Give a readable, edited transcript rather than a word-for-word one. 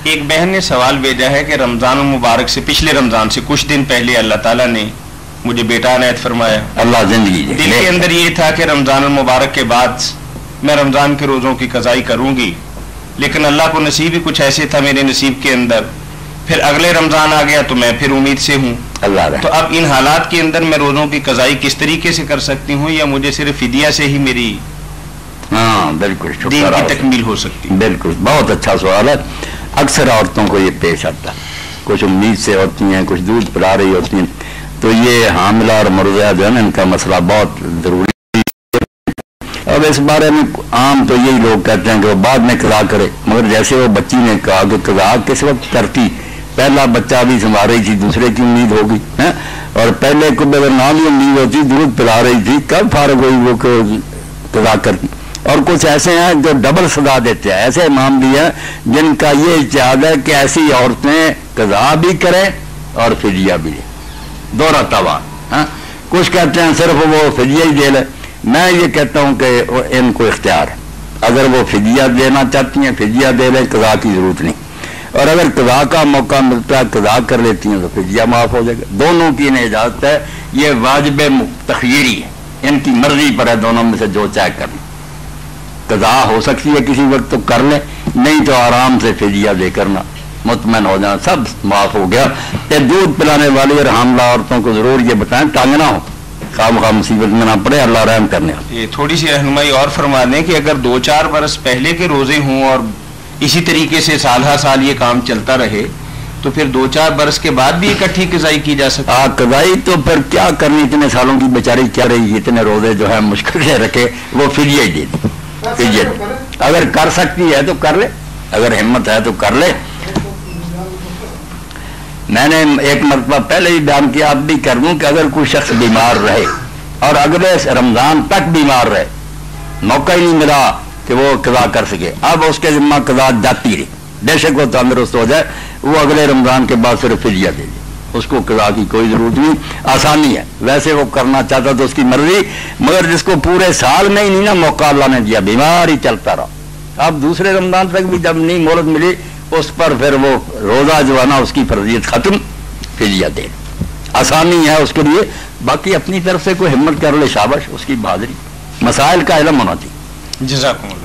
ایک بہن نے سوال بھیجا ہے کہ رمضان المبارک سے پچھلے رمضان سے کچھ دن پہلے اللہ تعالیٰ نے مجھے بیٹا عنایت فرمایا. اللہ زندگی دے. دل کے اندر یہ تھا کہ رمضان المبارک کے بعد میں رمضان کے روزوں کی قضائی کروں گی، لیکن اللہ کو نصیب ہی کچھ ایسے تھا میرے نصیب کے اندر. پھر اگلے رمضان آ گیا تو میں پھر امید سے ہوں. تو اب ان حالات کے اندر میں روزوں کی قضائی کس طریقے سے کر سکتی ہوں، یا مجھے صرف فدیہ سے ہی میری بالکل دین کی تکمیل ہو سکتی؟ بالکل، بہت اچھا سوال ہے. اکثر عورتوں کو یہ پیش آتا ہے، کچھ امید سے ہوتی ہیں، کچھ دودھ پلا رہی ہوتی ہیں، تو یہ حاملہ اور مرضعہ جو ہے نا، ان کا مسئلہ بہت ضروری ہے. اب اس بارے میں عام تو یہی لوگ کہتے ہیں کہ وہ بعد میں قضا کرے، مگر جیسے وہ بچی نے کہا کہ قضا کس وقت کرتی، پہلا بچہ بھی سنبھال رہی تھی، دوسرے کی امید ہوگی، اور پہلے کو اگر نہ بھی امید ہوتی، دودھ پلا رہی تھی، کب فارغ ہوئی وہ قضا کرتی. اور کچھ ایسے ہیں جو ڈبل سزا دیتے ہیں، ایسے امام بھی ہیں جن کا یہ اجتہاد ہے کہ ایسی عورتیں قضا بھی کریں اور فدیہ بھی دیں، دورہ تاوان. کچھ کہتے ہیں صرف وہ فدیہ ہی دے لے. میں یہ کہتا ہوں کہ ان کو اختیار ہے، اگر وہ فدیہ دینا چاہتی ہیں فدیہ دے لیں، قضا کی ضرورت نہیں. اور اگر قضا کا موقع ملتا ہے قضا کر لیتی ہیں تو فدیہ معاف ہو جائے گا. دونوں کی انہیں اجازت ہے، یہ واجب تخییری ہے، ان کی مرضی پر ہے، دونوں میں سے جو چاہے کریں. قضا ہو سکتی ہے کسی وقت تو کر لیں، نہیں تو آرام سے فدیہ دے کرنا، مطمئن ہو جانا، سب معاف ہو گیا. یہ دودھ پلانے والی اور حاملہ عورتوں کو ضرور یہ بتائیں، تانگ نہ ہو، خام خواہ مصیبت میں نہ پڑے، اللہ رحم کرنے. یہ تھوڑی سی رہنمائی اور فرما دیں کہ اگر 2-4 برس پہلے کے روزے ہوں اور اسی طریقے سے سال ہر سال یہ کام چلتا رہے تو پھر 2-4 برس کے بعد بھی اکٹھی قضائی کی جا سکتی ہے. قضائی تو پھر کیا کرنی، اتنے سالوں کی بیچاری کیا رہی، اتنے روزے جو ہے مشکل سے رکھے، وہ فدیہ ہی دے دی. فدیہ اگر کر سکتی ہے تو کر لے، اگر ہمت ہے تو کر لے. میں نے ایک مرتبہ پہلے ہی بیان کیا، اب بھی کر دوں کہ اگر کوئی شخص بیمار رہے اور اگلے رمضان تک بیمار رہے، موقع ہی نہیں ملا کہ وہ قضا کر سکے، اب اس کے ذمہ قضا جاتی رہی، بے شک وہ تندرست ہو جائے، وہ اگلے رمضان کے بعد صرف فدیہ دے دے، اس کو قضا کی کوئی ضرورت نہیں. آسانی ہے، ویسے وہ کرنا چاہتا تو اس کی مرضی، مگر جس کو پورے سال میں ہی نہیں نا موقع اللہ نے دیا، بیمار ہی چلتا رہا، اب دوسرے رمضان تک بھی جب نہیں مہلت ملی، اس پر پھر وہ روزہ جو ہے نا اس کی فرضیت ختم، فدیہ دے. آسانی ہے اس کے لیے. باقی اپنی طرف سے کوئی ہمت کر لے، شاباش، اس کی بہادری. مسائل کا علم ہونا چاہیے. جزاکم اللہ.